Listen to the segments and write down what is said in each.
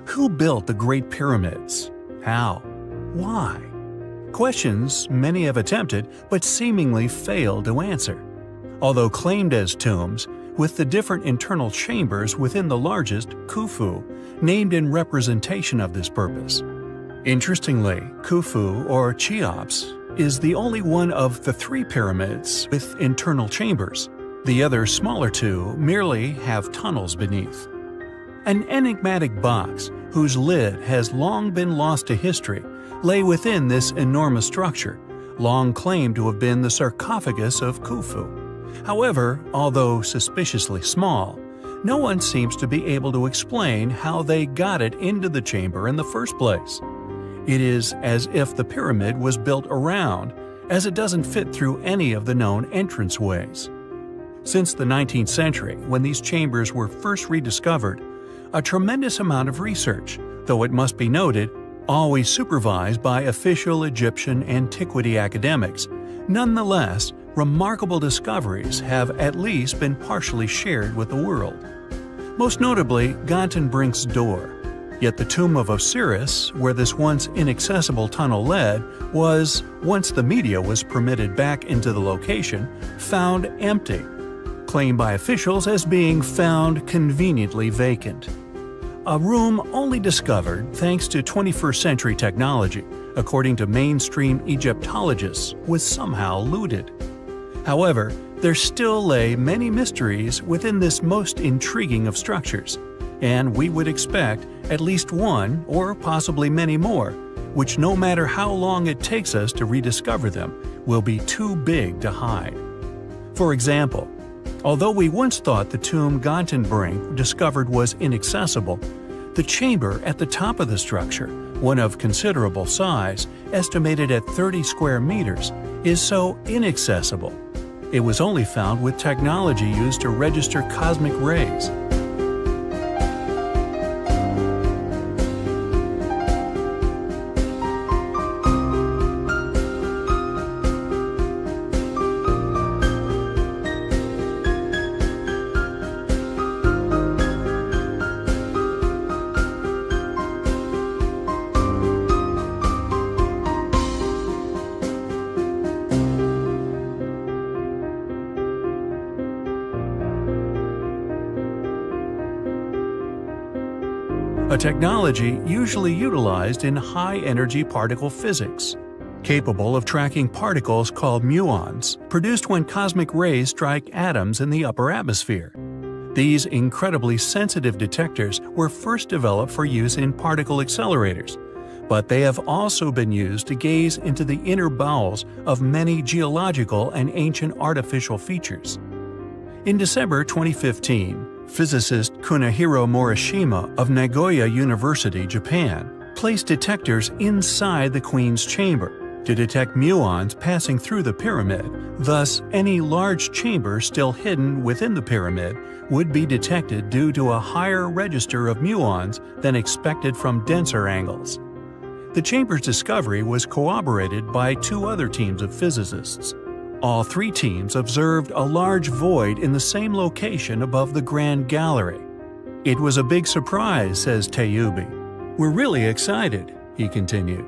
Who built the Great Pyramids? How? Why? Questions many have attempted but seemingly failed to answer. Although claimed as tombs, with the different internal chambers within the largest, Khufu, named in representation of this purpose. Interestingly, Khufu, or Cheops, is the only one of the 3 pyramids with internal chambers. The other smaller 2 merely have tunnels beneath. An enigmatic box, whose lid has long been lost to history, lay within this enormous structure, long claimed to have been the sarcophagus of Khufu. However, although suspiciously small, no one seems to be able to explain how they got it into the chamber in the first place. It is as if the pyramid was built around, as it doesn't fit through any of the known entranceways. Since the 19th century, when these chambers were first rediscovered, a tremendous amount of research, though it must be noted, always supervised by official Egyptian antiquity academics, nonetheless, remarkable discoveries have at least been partially shared with the world. Most notably, Gantenbrink's door. Yet the tomb of Osiris, where this once inaccessible tunnel led, was, once the media was permitted back into the location, found empty, claimed by officials as being found conveniently vacant. A room only discovered thanks to 21st century technology, according to mainstream Egyptologists, was somehow looted. However, there still lay many mysteries within this most intriguing of structures, and we would expect at least one or possibly many more, which no matter how long it takes us to rediscover them, will be too big to hide. For example, although we once thought the tomb Gantenbrink discovered was inaccessible, the chamber at the top of the structure, one of considerable size, estimated at 30 square meters, is so inaccessible. It was only found with technology used to register cosmic rays. A technology usually utilized in high-energy particle physics, capable of tracking particles called muons, produced when cosmic rays strike atoms in the upper atmosphere. These incredibly sensitive detectors were first developed for use in particle accelerators, but they have also been used to gaze into the inner bowels of many geological and ancient artificial features. In December 2015, physicist Kunihiro Morishima of Nagoya University, Japan, placed detectors inside the Queen's chamber to detect muons passing through the pyramid. Thus, any large chamber still hidden within the pyramid would be detected due to a higher register of muons than expected from denser angles. The chamber's discovery was corroborated by 2 other teams of physicists. All 3 teams observed a large void in the same location above the Grand Gallery. "It was a big surprise," says Tayubi. "We're really excited," he continued.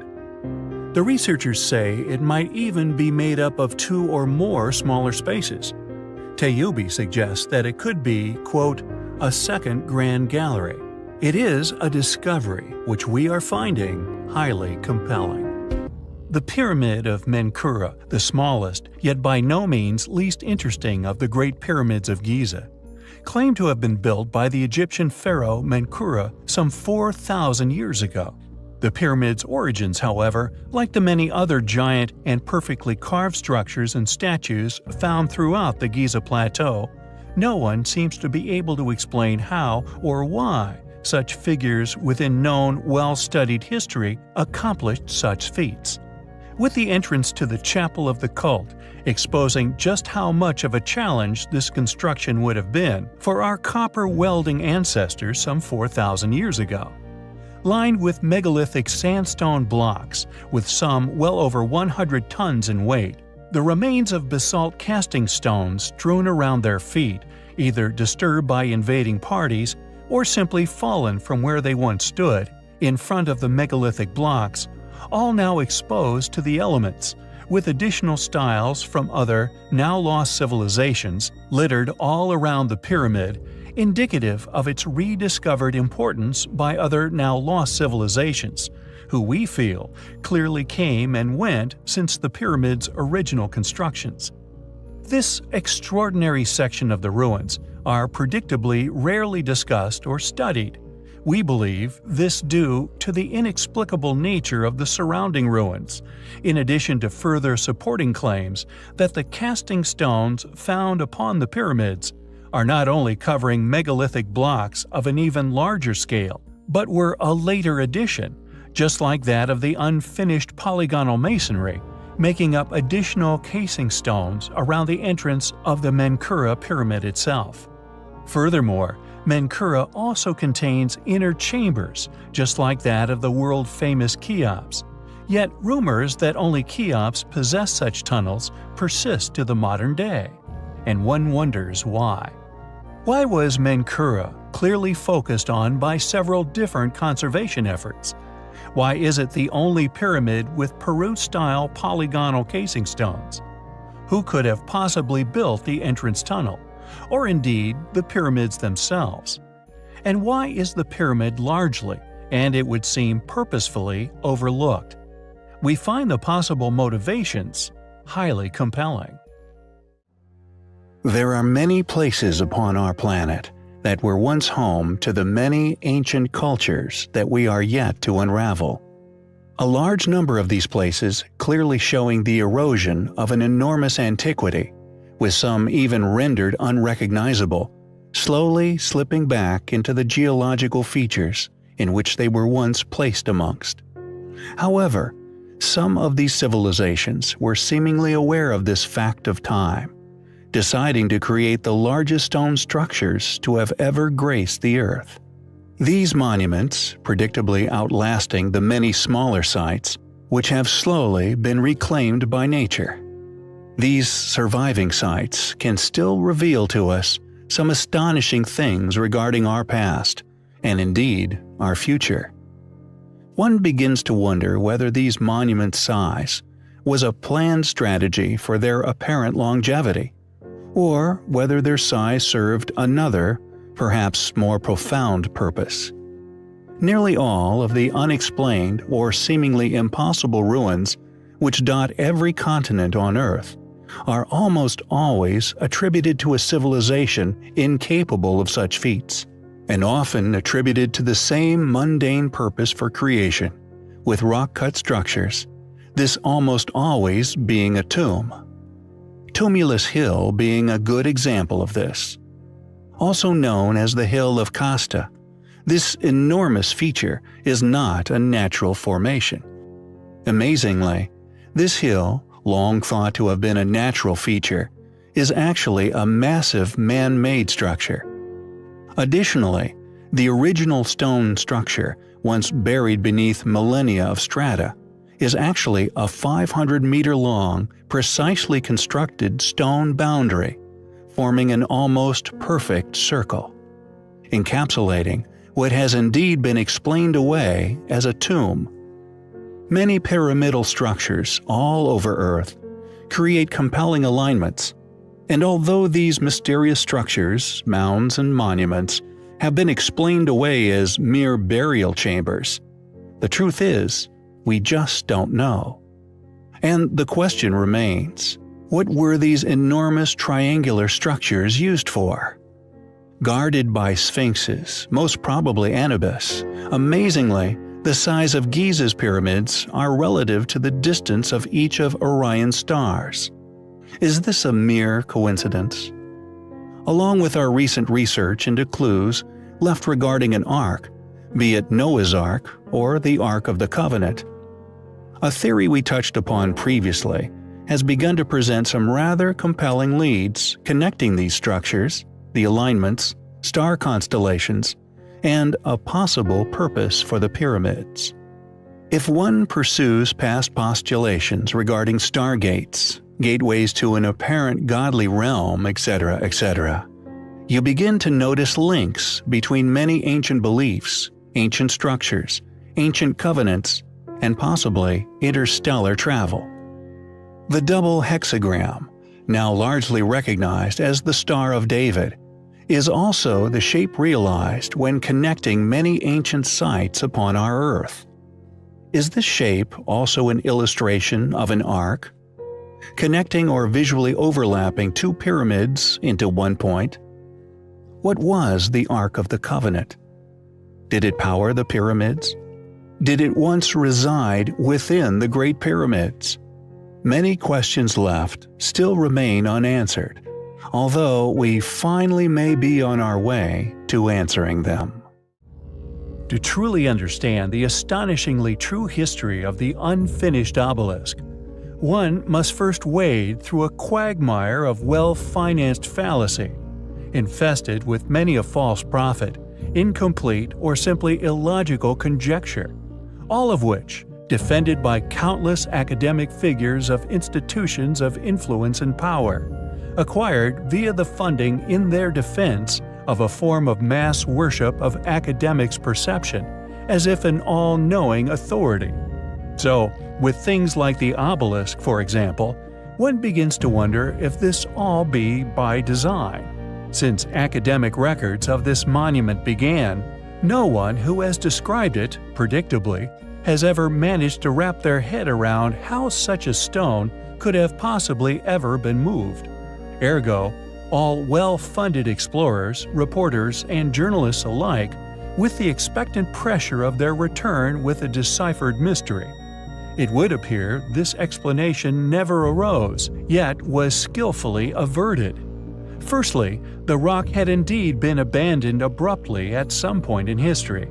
The researchers say it might even be made up of 2 or more smaller spaces. Tayubi suggests that it could be, quote, a second Grand Gallery. It is a discovery which we are finding highly compelling. The Pyramid of Menkaure, the smallest, yet by no means least interesting of the Great Pyramids of Giza, claimed to have been built by the Egyptian pharaoh Menkaure some 4,000 years ago. The pyramid's origins, however, like the many other giant and perfectly carved structures and statues found throughout the Giza Plateau, no one seems to be able to explain how or why such figures within known, well-studied history accomplished such feats. With the entrance to the Chapel of the Cult exposing just how much of a challenge this construction would have been for our copper welding ancestors some 4,000 years ago. Lined with megalithic sandstone blocks, with some well over 100 tons in weight, the remains of basalt casting stones strewn around their feet, either disturbed by invading parties or simply fallen from where they once stood, in front of the megalithic blocks, all now exposed to the elements, with additional styles from other, now-lost civilizations littered all around the pyramid, indicative of its rediscovered importance by other now-lost civilizations, who we feel clearly came and went since the pyramid's original constructions. This extraordinary section of the ruins are predictably rarely discussed or studied. We believe this due to the inexplicable nature of the surrounding ruins, in addition to further supporting claims that the casting stones found upon the pyramids are not only covering megalithic blocks of an even larger scale, but were a later addition, just like that of the unfinished polygonal masonry, making up additional casing stones around the entrance of the Menkaure pyramid itself. Furthermore, Menkaure also contains inner chambers, just like that of the world-famous Cheops. Yet rumors that only Cheops possess such tunnels persist to the modern day, and one wonders why. Why was Menkaure clearly focused on by several different conservation efforts? Why is it the only pyramid with Peru-style polygonal casing stones? Who could have possibly built the entrance tunnel, or indeed the pyramids themselves? And why is the pyramid largely, and it would seem purposefully, overlooked? We find the possible motivations highly compelling. There are many places upon our planet that were once home to the many ancient cultures that we are yet to unravel. A large number of these places clearly showing the erosion of an enormous antiquity, with some even rendered unrecognizable, slowly slipping back into the geological features in which they were once placed amongst. However, some of these civilizations were seemingly aware of this fact of time, deciding to create the largest stone structures to have ever graced the earth. These monuments, predictably outlasting the many smaller sites, which have slowly been reclaimed by nature. These surviving sites can still reveal to us some astonishing things regarding our past, and indeed our future. One begins to wonder whether these monuments' size was a planned strategy for their apparent longevity, or whether their size served another, perhaps more profound purpose. Nearly all of the unexplained or seemingly impossible ruins which dot every continent on Earth are almost always attributed to a civilization incapable of such feats, and often attributed to the same mundane purpose for creation, with rock-cut structures, this almost always being a tomb. Tumulus Hill being a good example of this. Also known as the Hill of Casta, this enormous feature is not a natural formation. Amazingly, this hill, long thought to have been a natural feature, is actually a massive man-made structure. Additionally, the original stone structure, once buried beneath millennia of strata, is actually a 500-meter-long, precisely constructed stone boundary, forming an almost perfect circle, encapsulating what has indeed been explained away as a tomb. Many pyramidal structures all over Earth create compelling alignments, and although these mysterious structures, mounds and monuments, have been explained away as mere burial chambers, the truth is, we just don't know. And the question remains, what were these enormous triangular structures used for? Guarded by sphinxes, most probably Anubis, amazingly, the size of Giza's pyramids are relative to the distance of each of Orion's stars. Is this a mere coincidence? Along with our recent research into clues left regarding an ark, be it Noah's Ark or the Ark of the Covenant, a theory we touched upon previously has begun to present some rather compelling leads connecting these structures, the alignments, star constellations, and a possible purpose for the pyramids. If one pursues past postulations regarding stargates, gateways to an apparent godly realm, etc., etc., you begin to notice links between many ancient beliefs, ancient structures, ancient covenants, and possibly interstellar travel. The double hexagram, now largely recognized as the Star of David, is also the shape realized when connecting many ancient sites upon our Earth. Is this shape also an illustration of an arc? Connecting or visually overlapping two pyramids into one point? What was the Ark of the Covenant? Did it power the pyramids? Did it once reside within the Great Pyramids? Many questions left still remain unanswered, although we finally may be on our way to answering them. To truly understand the astonishingly true history of the unfinished obelisk, one must first wade through a quagmire of well-financed fallacy, infested with many a false prophet, incomplete or simply illogical conjecture, all of which defended by countless academic figures of institutions of influence and power, acquired via the funding in their defense of a form of mass worship of academics' perception, as if an all-knowing authority. So, with things like the obelisk, for example, one begins to wonder if this all be by design. Since academic records of this monument began, no one who has described it, predictably, has ever managed to wrap their head around how such a stone could have possibly ever been moved. Ergo, all well-funded explorers, reporters, and journalists alike, with the expectant pressure of their return with a deciphered mystery. It would appear this explanation never arose, yet was skillfully averted. Firstly, the rock had indeed been abandoned abruptly at some point in history,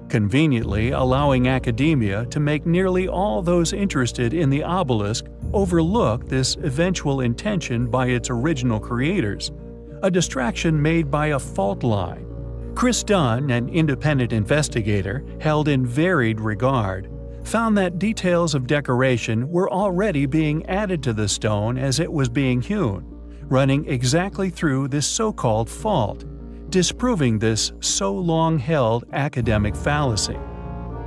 conveniently allowing academia to make nearly all those interested in the obelisk overlook this eventual intention by its original creators, a distraction made by a fault line. Chris Dunn, an independent investigator held in varied regard, found that details of decoration were already being added to the stone as it was being hewn, running exactly through this so-called fault, disproving this so long-held academic fallacy.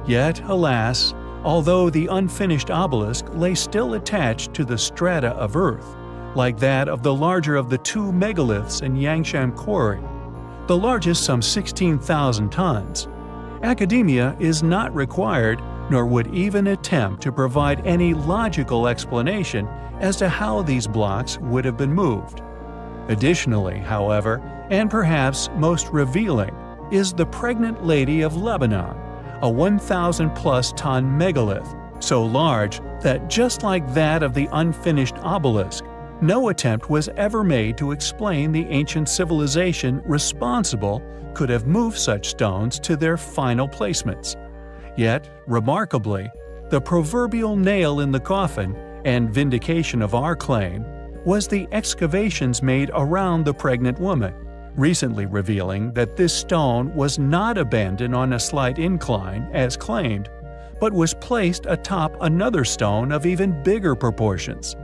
Yet, alas, although the unfinished obelisk lay still attached to the strata of Earth, like that of the larger of the two megaliths in Yangshan Quarry, the largest some 16,000 tons, academia is not required nor would even attempt to provide any logical explanation as to how these blocks would have been moved. Additionally, however, and perhaps most revealing, is the Pregnant Lady of Lebanon, a 1,000-plus ton megalith, so large that just like that of the unfinished obelisk, no attempt was ever made to explain the ancient civilization responsible could have moved such stones to their final placements. Yet, remarkably, the proverbial nail in the coffin and vindication of our claim was the excavations made around the pregnant woman, recently revealing that this stone was not abandoned on a slight incline as claimed, but was placed atop another stone of even bigger proportions,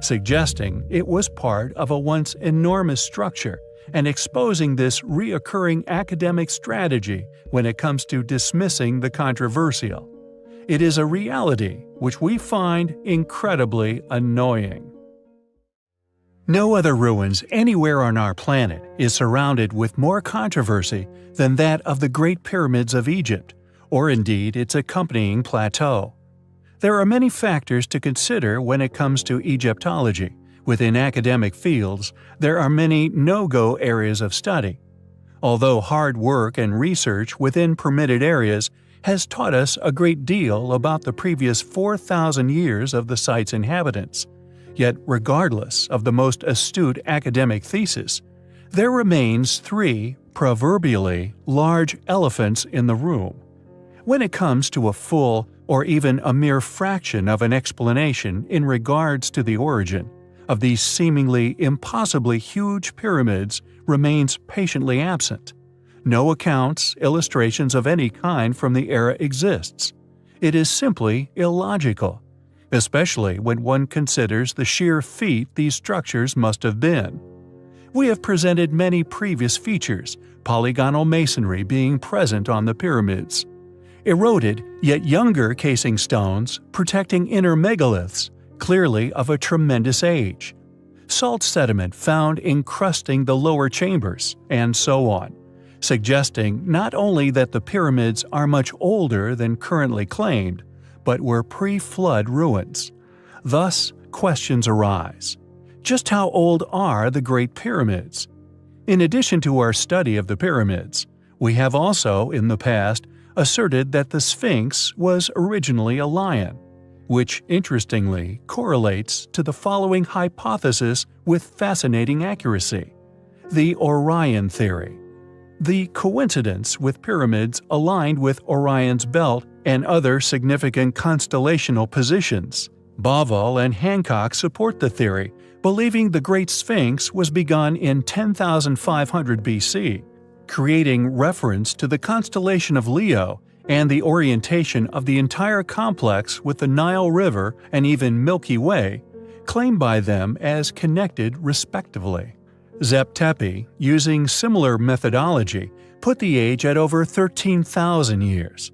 suggesting it was part of a once enormous structure and exposing this reoccurring academic strategy when it comes to dismissing the controversial. It is a reality which we find incredibly annoying. No other ruins anywhere on our planet is surrounded with more controversy than that of the Great Pyramids of Egypt, or indeed its accompanying plateau. There are many factors to consider when it comes to Egyptology. Within academic fields, there are many no-go areas of study. Although hard work and research within permitted areas has taught us a great deal about the previous 4,000 years of the site's inhabitants, yet regardless of the most astute academic thesis, there remains three, proverbially, large elephants in the room. When it comes to a full or even a mere fraction of an explanation in regards to the origin of these seemingly impossibly huge pyramids remains patiently absent. No accounts, illustrations of any kind from the era exists. It is simply illogical, especially when one considers the sheer feat these structures must have been. we have presented many previous features, polygonal masonry being present on the pyramids. Eroded, yet younger casing stones protecting inner megaliths, clearly of a tremendous age. Salt sediment found encrusting the lower chambers, and so on, suggesting not only that the pyramids are much older than currently claimed, but were pre-flood ruins. Thus, questions arise. Just how old are the Great Pyramids? In addition to our study of the pyramids, we have also, in the past, asserted that the Sphinx was originally a lion, which interestingly correlates to the following hypothesis with fascinating accuracy: the Orion theory. The coincidence with pyramids aligned with Orion's belt and other significant constellational positions. Bauval and Hancock support the theory, believing the Great Sphinx was begun in 10,500 BC, creating reference to the constellation of Leo and the orientation of the entire complex with the Nile River and even Milky Way, claimed by them as connected respectively. Zep-Tepi, using similar methodology, put the age at over 13,000 years.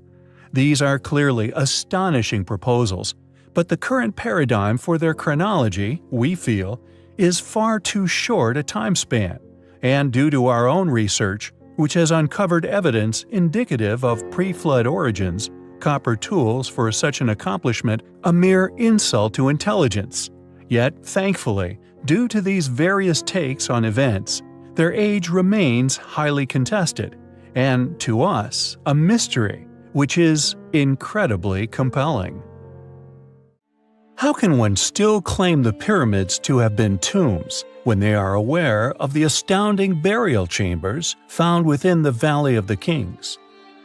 These are clearly astonishing proposals, but the current paradigm for their chronology, we feel, is far too short a time span, and due to our own research, which has uncovered evidence indicative of pre-flood origins, copper tools for such an accomplishment a mere insult to intelligence. Yet, thankfully, due to these various takes on events, their age remains highly contested, and, to us, a mystery, which is incredibly compelling. How can one still claim the pyramids to have been tombs when they are aware of the astounding burial chambers found within the Valley of the Kings?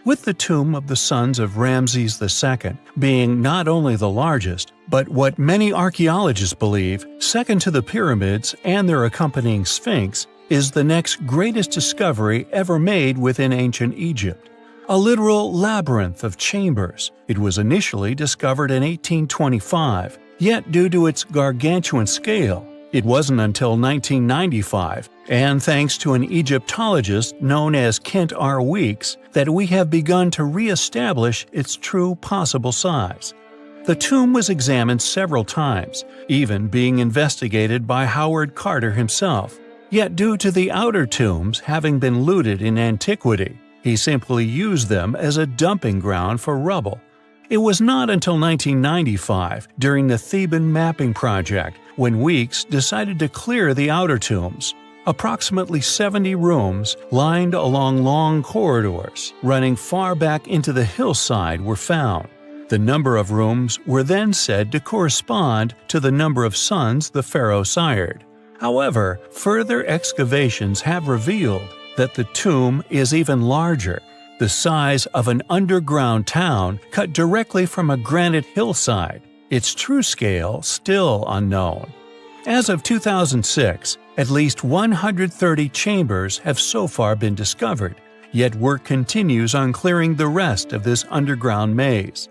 With the tomb of the sons of Ramses II being not only the largest, but what many archaeologists believe, second to the pyramids and their accompanying Sphinx, is the next greatest discovery ever made within ancient Egypt. A literal labyrinth of chambers. It was initially discovered in 1825, yet due to its gargantuan scale, it wasn't until 1995, and thanks to an Egyptologist known as Kent R. Weeks, that we have begun to re-establish its true possible size. The tomb was examined several times, even being investigated by Howard Carter himself. Yet due to the outer tombs having been looted in antiquity, he simply used them as a dumping ground for rubble. It was not until 1995, during the Theban mapping project, when Weeks decided to clear the outer tombs. Approximately 70 rooms, lined along long corridors, running far back into the hillside, were found. The number of rooms were then said to correspond to the number of sons the pharaoh sired. However, further excavations have revealed that the tomb is even larger, the size of an underground town cut directly from a granite hillside, its true scale still unknown. As of 2006, at least 130 chambers have so far been discovered, yet work continues on clearing the rest of this underground maze.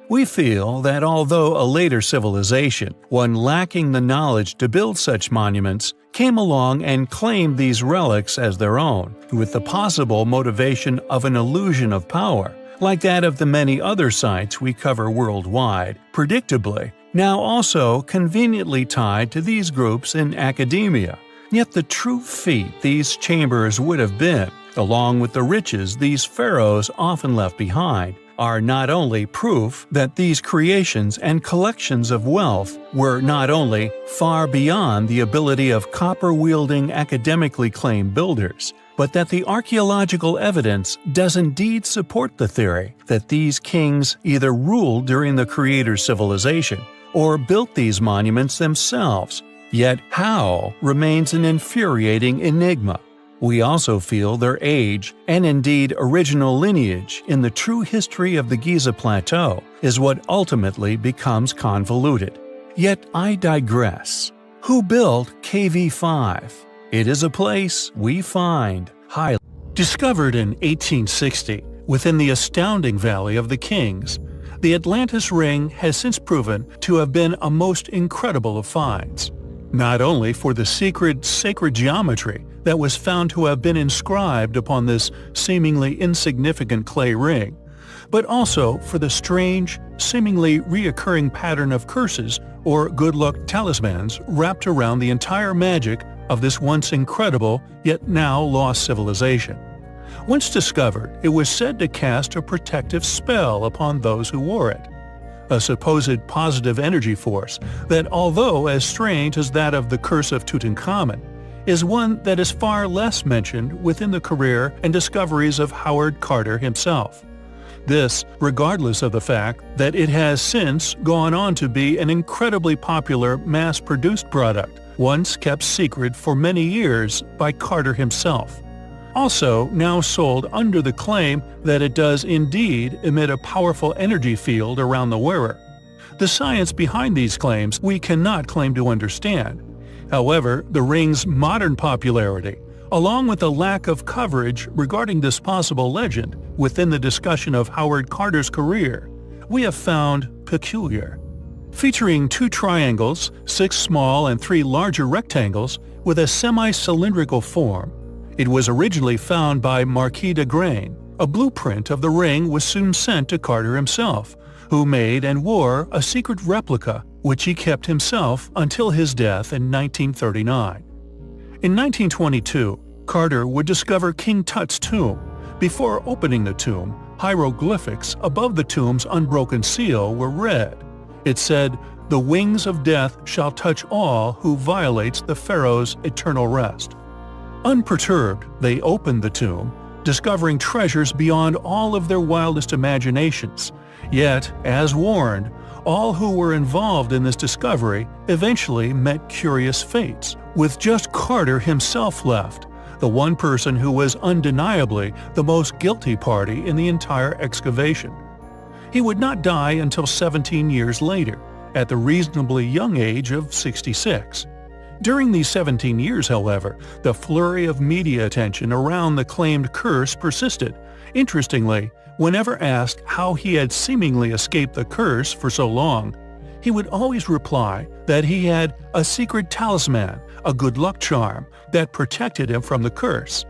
We feel that although a later civilization, one lacking the knowledge to build such monuments, came along and claimed these relics as their own, with the possible motivation of an illusion of power, like that of the many other sites we cover worldwide, predictably, now also conveniently tied to these groups in academia. Yet the true feat these chambers would have been, along with the riches these pharaohs often left behind, are not only proof that these creations and collections of wealth were not only far beyond the ability of copper-wielding academically claimed builders, but that the archaeological evidence does indeed support the theory that these kings either ruled during the creator's civilization or built these monuments themselves. Yet how remains an infuriating enigma. We also feel their age, and indeed original lineage in the true history of the Giza Plateau, is what ultimately becomes convoluted. Yet I digress. Who built KV5? It is a place we find highly. Discovered in 1860 within the astounding Valley of the Kings, the Atlantis Ring has since proven to have been a most incredible of finds. Not only for the secret sacred geometry, that was found to have been inscribed upon this seemingly insignificant clay ring, but also for the strange, seemingly reoccurring pattern of curses or good luck talismans wrapped around the entire magic of this once incredible yet now lost civilization. Once discovered, it was said to cast a protective spell upon those who wore it. A supposed positive energy force that, although as strange as that of the Curse of Tutankhamun, is one that is far less mentioned within the career and discoveries of Howard Carter himself. This, regardless of the fact that it has since gone on to be an incredibly popular mass-produced product, once kept secret for many years by Carter himself. Also now sold under the claim that it does indeed emit a powerful energy field around the wearer. The science behind these claims we cannot claim to understand. However, the ring's modern popularity, along with the lack of coverage regarding this possible legend within the discussion of Howard Carter's career, we have found peculiar. Featuring 2 triangles, 6 small and 3 larger rectangles with a semi-cylindrical form, it was originally found by Marquis de Grain. A blueprint of the ring was soon sent to Carter himself, who made and wore a secret replica which he kept himself until his death in 1939. In 1922, Carter would discover King Tut's tomb. Before opening the tomb, hieroglyphics above the tomb's unbroken seal were read. It said, "The wings of death shall touch all who violates the pharaoh's eternal rest." Unperturbed, they opened the tomb, discovering treasures beyond all of their wildest imaginations. Yet, as warned, all who were involved in this discovery eventually met curious fates, with just Carter himself left, the one person who was undeniably the most guilty party in the entire excavation. He would not die until 17 years later, at the reasonably young age of 66. During these 17 years, however, the flurry of media attention around the claimed curse persisted. Interestingly, whenever asked how he had seemingly escaped the curse for so long, he would always reply that he had a secret talisman, a good luck charm, that protected him from the curse.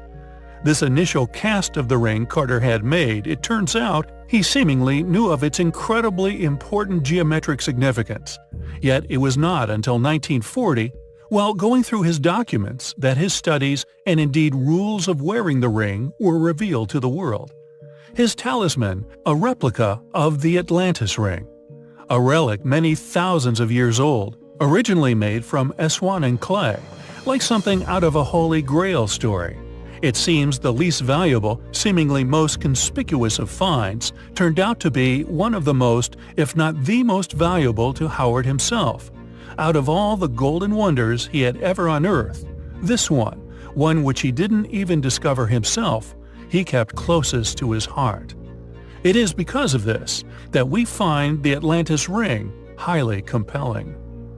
This initial cast of the ring Carter had made, it turns out, he seemingly knew of its incredibly important geometric significance. Yet it was not until 1940, while going through his documents, that his studies and indeed rules of wearing the ring were revealed to the world. His talisman, a replica of the Atlantis ring, a relic many thousands of years old, originally made from Aswan clay, like something out of a Holy Grail story. It seems the least valuable, seemingly most conspicuous of finds, turned out to be one of the most, if not the most valuable to Howard himself. Out of all the golden wonders he had ever unearthed, this one which he didn't even discover himself, he kept closest to his heart. It is because of this that we find the Atlantis ring highly compelling.